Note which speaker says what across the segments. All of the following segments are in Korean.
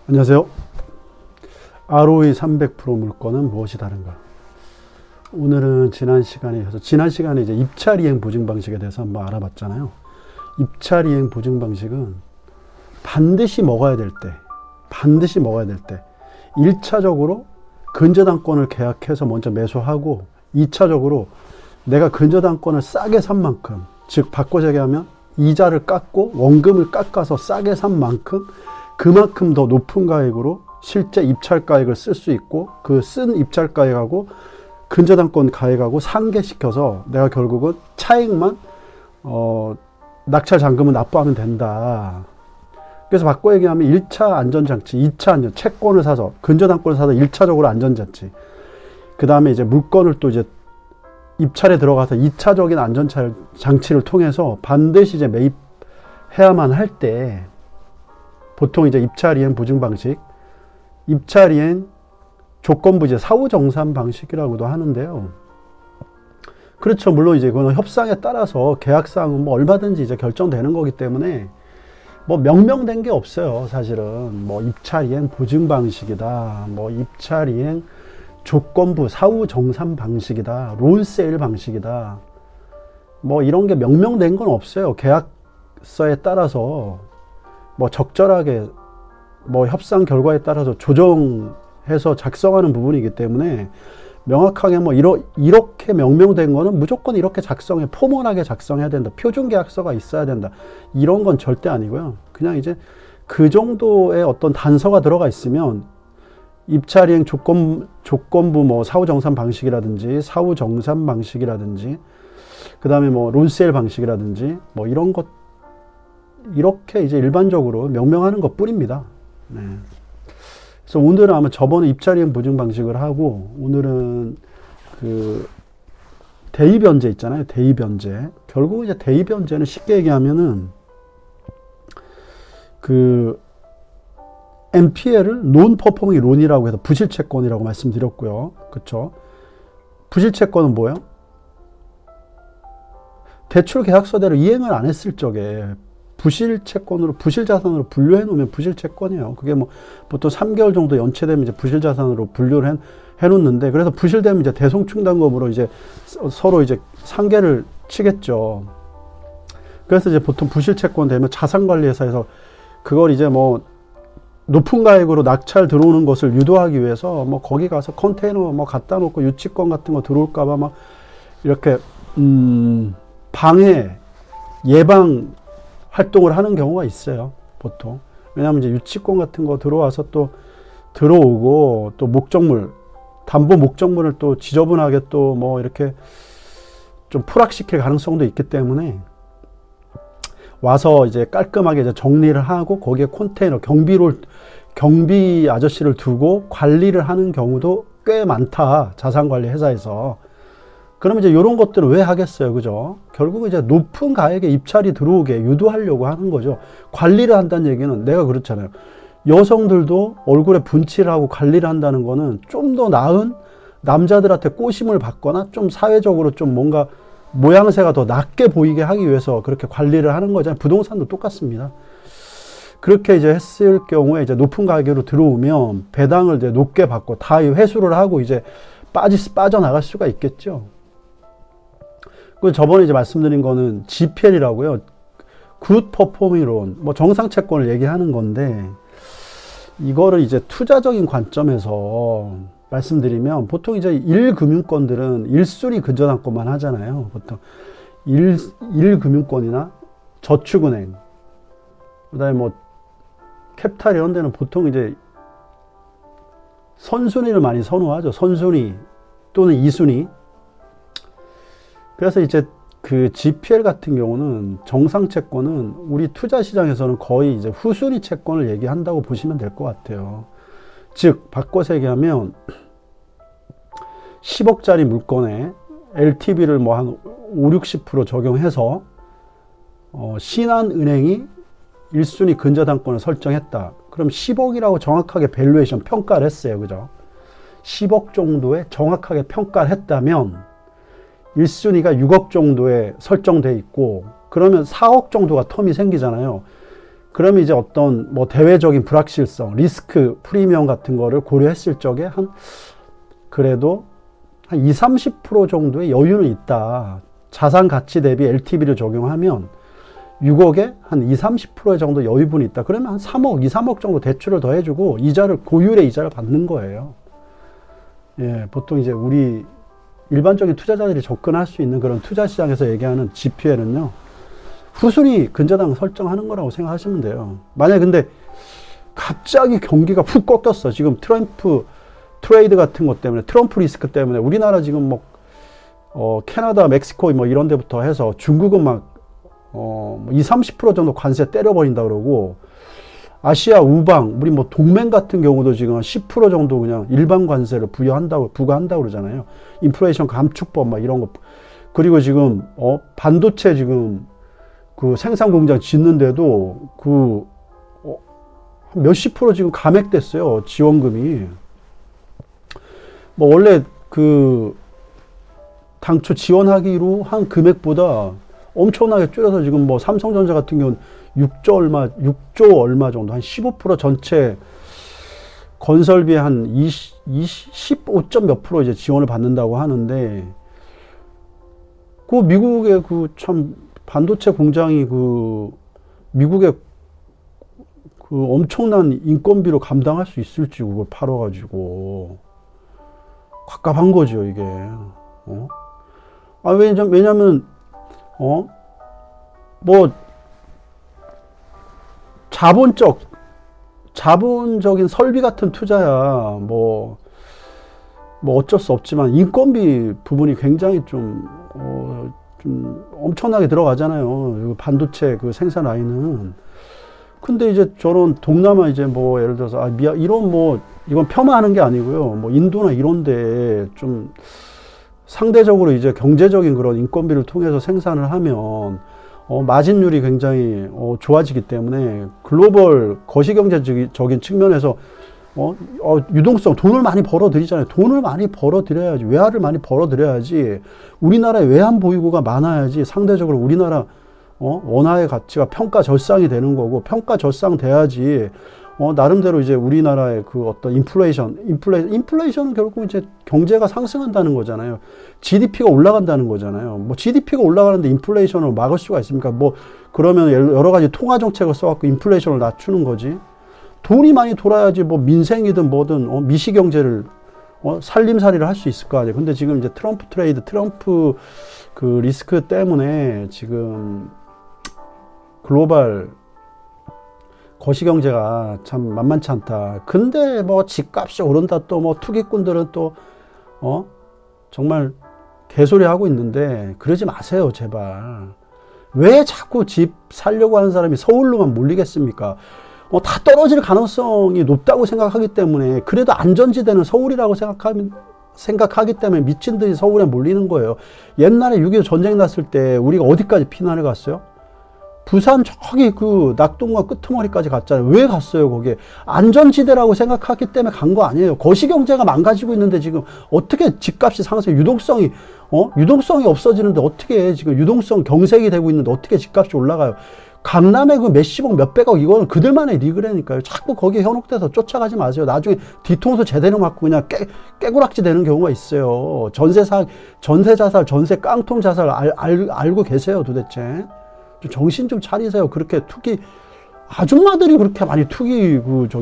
Speaker 1: 안녕하세요. ROE 300% 물건은 무엇이 다른가? 오늘은 지난 시간에 이제 입찰 이행 보증 방식에 대해서 한번 알아봤잖아요. 입찰 이행 보증 방식은 반드시 먹어야 될 때 1차적으로 근저당권을 계약해서 먼저 매수하고 2차적으로 내가 근저당권을 싸게 산 만큼, 즉 바꿔서 얘기하면 이자를 깎고 원금을 깎아서 싸게 산 만큼 그만큼 더 높은 가액으로 실제 입찰 가액을 쓸 수 있고, 그 쓴 입찰 가액하고 근저당권 가액하고 상계시켜서 내가 결국은 차액만 낙찰 잔금은 납부하면 된다. 그래서 바꿔 얘기하면 1차 안전장치, 2차 안전, 채권을 사서 근저당권을 사서 1차적으로 안전장치, 그 다음에 이제 물건을 또 이제 입찰에 들어가서 2차적인 안전장치를 통해서 반드시 이제 매입해야만 할 때, 보통 이제 입찰 이행 보증 방식, 입찰 이행 조건부제 사후 정산 방식이라고도 하는데요. 그렇죠. 물론 이제 그거는 협상에 따라서 계약사항은 뭐 얼마든지 이제 결정되는 거기 때문에 뭐 명명된 게 없어요. 사실은 뭐 입찰 이행 보증 방식이다, 뭐 입찰 이행 조건부 사후 정산 방식이다, 론세일 방식이다, 뭐 이런 게 명명된 건 없어요. 계약서에 따라서 뭐 적절하게 뭐 협상 결과에 따라서 조정해서 작성하는 부분이기 때문에 명확하게 뭐 이렇게 명명된 거는 무조건 이렇게 작성해, 포멀하게 작성해야 된다, 표준 계약서가 있어야 된다, 이런 건 절대 아니고요. 그냥 이제 그 정도의 어떤 단서가 들어가 있으면 입찰 이행 조건부 뭐 사후 정산 방식이라든지 사후 정산 방식이라든지 그 다음에 뭐 론세일 방식이라든지 뭐 이런 것, 이렇게 이제 일반적으로 명명하는 것 뿐입니다. 네. 그래서 오늘은 아마 저번에 입찰 이행 보증 방식을 하고, 오늘은 그 대입연재 있잖아요. 대입연재. 결국 이제 대입연재는 쉽게 얘기하면은 그 NPL을 논 퍼포밍 론이라고 해서 부실채권이라고 말씀드렸고요. 그렇죠? 부실채권은 뭐예요? 대출 계약서대로 이행을 안 했을 적에 부실채권으로, 부실자산으로 분류해 놓으면 부실채권이에요. 그게 뭐 보통 3개월 정도 연체되면 이제 부실자산으로 분류를 해 놓는데, 그래서 부실되면 이제 대송충당금으로 이제 서로 이제 상계를 치겠죠. 그래서 이제 보통 부실채권 되면 자산관리회사에서 그걸 이제 뭐 높은 가액으로 낙찰 들어오는 것을 유도하기 위해서 뭐 거기 가서 컨테이너 뭐 갖다 놓고 유치권 같은 거 들어올까봐 막 이렇게 방해, 예방 활동을 하는 경우가 있어요, 보통. 왜냐하면 이제 유치권 같은 거 들어와서 또 들어오고, 또 목적물, 담보 목적물을 또 지저분하게 또 뭐 이렇게 좀 포락시킬 가능성도 있기 때문에 와서 이제 깔끔하게 이제 정리를 하고 거기에 컨테이너, 경비 아저씨를 두고 관리를 하는 경우도 꽤 많다, 자산관리 회사에서. 그러면 이제 이런 것들을 왜 하겠어요, 그죠? 결국은 이제 높은 가액의 입찰이 들어오게 유도하려고 하는 거죠. 관리를 한다는 얘기는, 내가 그렇잖아요. 여성들도 얼굴에 분칠을 하고 관리를 한다는 거는 좀 더 나은 남자들한테 꼬심을 받거나 좀 사회적으로 좀 뭔가 모양새가 더 낮게 보이게 하기 위해서 그렇게 관리를 하는 거잖아요. 부동산도 똑같습니다. 그렇게 이제 했을 경우에 이제 높은 가격으로 들어오면 배당을 이제 높게 받고 다 회수를 하고 이제 빠져나갈 수가 있겠죠. 그 저번에 이제 말씀드린 거는 GPL이라고요. 굿 퍼포밍 론, 뭐 정상 채권을 얘기하는 건데, 이거를 이제 투자적인 관점에서 말씀드리면, 보통 이제 1금융권들은 1순위 근저당권만 하잖아요. 보통 1금융권이나 저축은행, 그 다음에 뭐 캡탈 이런 데는 보통 이제 선순위를 많이 선호하죠. 선순위 또는 2순위. 그래서 이제 그 GPL 같은 경우는, 정상 채권은 우리 투자 시장에서는 거의 이제 후순위 채권을 얘기한다고 보시면 될 것 같아요. 즉, 바꿔서 얘기하면 10억짜리 물건에 LTV를 뭐 한 5, 60% 적용해서 신한은행이 1순위 근저당권을 설정했다. 그럼 10억이라고 정확하게 밸류에이션 평가를 했어요. 그죠? 10억 정도에 정확하게 평가를 했다면 1순위가 6억 정도에 설정돼 있고, 그러면 4억 정도가 텀이 생기잖아요. 그러면 이제 어떤 뭐 대외적인 불확실성, 리스크 프리미엄 같은 거를 고려했을 적에 그래도 한 20, 30% 정도의 여유는 있다. 자산 가치 대비 LTV를 적용하면 6억에 한 20, 30% 정도 여유분이 있다. 그러면 한 3억, 2, 3억 정도 대출을 더 해주고 고율의 이자를 받는 거예요. 예, 보통 이제 우리 일반적인 투자자들이 접근할 수 있는 그런 투자 시장에서 얘기하는 GPL은요, 후순위 근저당 설정하는 거라고 생각하시면 돼요. 만약에 근데 갑자기 경기가 훅 꺾였어. 지금 트럼프 트레이드 같은 것 때문에, 트럼프 리스크 때문에 우리나라 지금 뭐 캐나다, 멕시코 뭐 이런 데부터 해서 중국은 막 20, 30% 정도 관세 때려버린다 그러고, 아시아 우방, 우리 뭐 동맹 같은 경우도 지금 10% 정도 그냥 일반 관세를 부과한다고 그러잖아요. 인플레이션 감축법 막 이런 거. 그리고 지금 반도체 지금 그 생산 공장 짓는데도 몇십 프로 지금 감액됐어요. 지원금이. 뭐 원래 당초 지원하기로 한 금액보다 엄청나게 줄여서 지금 뭐 삼성전자 같은 경우는 6조 얼마 정도, 한 15% 전체 건설비 한 15점 몇 프로 이제 지원을 받는다고 하는데, 미국의 참 반도체 공장이 미국의 엄청난 인건비로 감당할 수 있을지 그걸 팔아가지고 갑갑한 거죠, 이게. 왜냐면 뭐 자본적인 설비 같은 투자야 뭐 어쩔 수 없지만 인건비 부분이 굉장히 좀 엄청나게 들어가잖아요. 반도체 생산 라인은. 근데 이제 저런 동남아 이제 뭐 예를 들어서 이건 폄하하는 게 아니고요. 뭐 인도나 이런데 좀 상대적으로 이제 경제적인 그런 인건비를 통해서 생산을 하면 마진율이 굉장히 좋아지기 때문에 글로벌 거시경제적인 측면에서 유동성, 돈을 많이 벌어들이잖아요. 돈을 많이 벌어들여야지, 외화를 많이 벌어들여야지, 우리나라의 외환 보유고가 많아야지 상대적으로 우리나라 원화의 가치가 평가절상이 되는 거고, 평가절상돼야지 나름대로 이제 우리나라의 어떤 인플레이션은 결국 이제 경제가 상승한다는 거잖아요. GDP가 올라간다는 거잖아요. 뭐 GDP가 올라가는데 인플레이션을 막을 수가 있습니까? 뭐 그러면 여러 가지 통화 정책을 써갖고 인플레이션을 낮추는 거지. 돈이 많이 돌아야지 뭐 민생이든 뭐든 미시 경제를 살림살이를 할 수 있을 거 아니에요. 근데 지금 이제 트럼프 리스크 때문에 지금 글로벌 거시경제가 참 만만치 않다. 근데 뭐 집값이 오른다, 또 뭐 투기꾼들은 또 정말 개소리 하고 있는데 그러지 마세요, 제발. 왜 자꾸 집 살려고 하는 사람이 서울로만 몰리겠습니까? 다 떨어질 가능성이 높다고 생각하기 때문에, 그래도 안전지대는 서울이라고 생각하기 때문에 미친 듯이 서울에 몰리는 거예요. 옛날에 6.25 전쟁 났을 때 우리가 어디까지 피난을 갔어요? 부산 저기 낙동강 끄트머리까지 갔잖아요. 왜 갔어요, 거기에? 안전지대라고 생각하기 때문에 간 거 아니에요. 거시경제가 망가지고 있는데 지금 어떻게 집값이 상승해? 유동성이 없어지는데 어떻게 지금 유동성 경색이 되고 있는데 어떻게 집값이 올라가요? 강남에 몇십억, 몇백억, 이거는 그들만의 리그라니까요. 자꾸 거기에 현혹돼서 쫓아가지 마세요. 나중에 뒤통수 제대로 맞고 그냥 깨구락지 되는 경우가 있어요. 전세 자살, 전세 깡통 자살 알고 계세요, 도대체? 정신 좀 차리세요. 그렇게 아줌마들이 그렇게 많이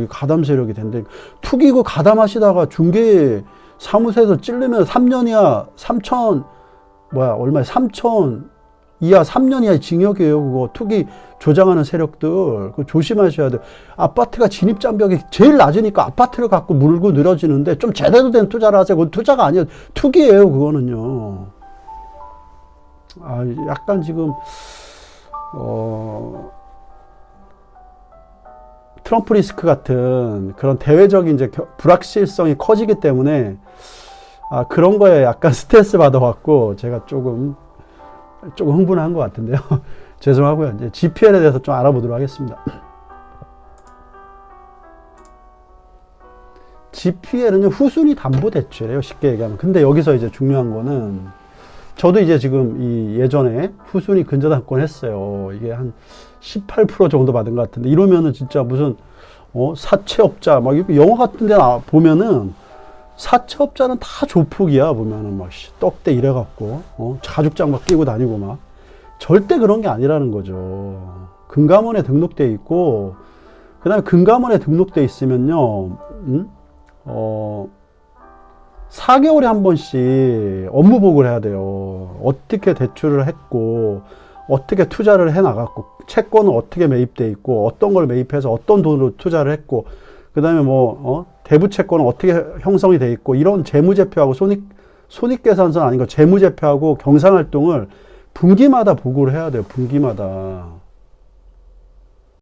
Speaker 1: 가담 세력이 된대. 투기고 가담하시다가 중개 사무소에서 찔르면 3년 이하, 3천 이하 3년 이하의 징역이에요. 그거 투기 조장하는 세력들. 그거 조심하셔야 돼요. 아파트가 진입장벽이 제일 낮으니까 아파트를 갖고 물고 늘어지는데 좀 제대로 된 투자를 하세요. 그건 투자가 아니에요. 투기예요, 그거는요. 약간 지금 트럼프 리스크 같은 그런 대외적인 이제 불확실성이 커지기 때문에 그런 거에 약간 스트레스 받아갖고 제가 조금 흥분한 것 같은데요. 죄송하고요. 이제 GPL에 대해서 좀 알아보도록 하겠습니다. GPL은요, 후순위 담보대출이에요, 쉽게 얘기하면. 근데 여기서 이제 중요한 거는 저도 이제 지금 이 예전에 후순위 근저당권 했어요. 이게 한 18% 정도 받은 것 같은데, 이러면은 진짜 무슨 사채업자 막 영화 같은 데 보면은 사채업자는 다 조폭이야. 보면은 막 떡대 이래갖고 가죽장 막 끼고 다니고 막. 절대 그런 게 아니라는 거죠. 금감원에 등록돼 있고, 그 다음에 금감원에 등록돼 있으면요, 4개월에 한 번씩 업무 보고를 해야 돼요. 어떻게 대출을 했고, 어떻게 투자를 해 나갔고, 채권은 어떻게 매입돼 있고, 어떤 걸 매입해서 어떤 돈으로 투자를 했고, 그 다음에 대부채권은 어떻게 형성이 돼 있고, 이런 재무제표하고 손익계산서는 아닌 거 재무제표하고 경상활동을 분기마다 보고를 해야 돼요. 분기마다.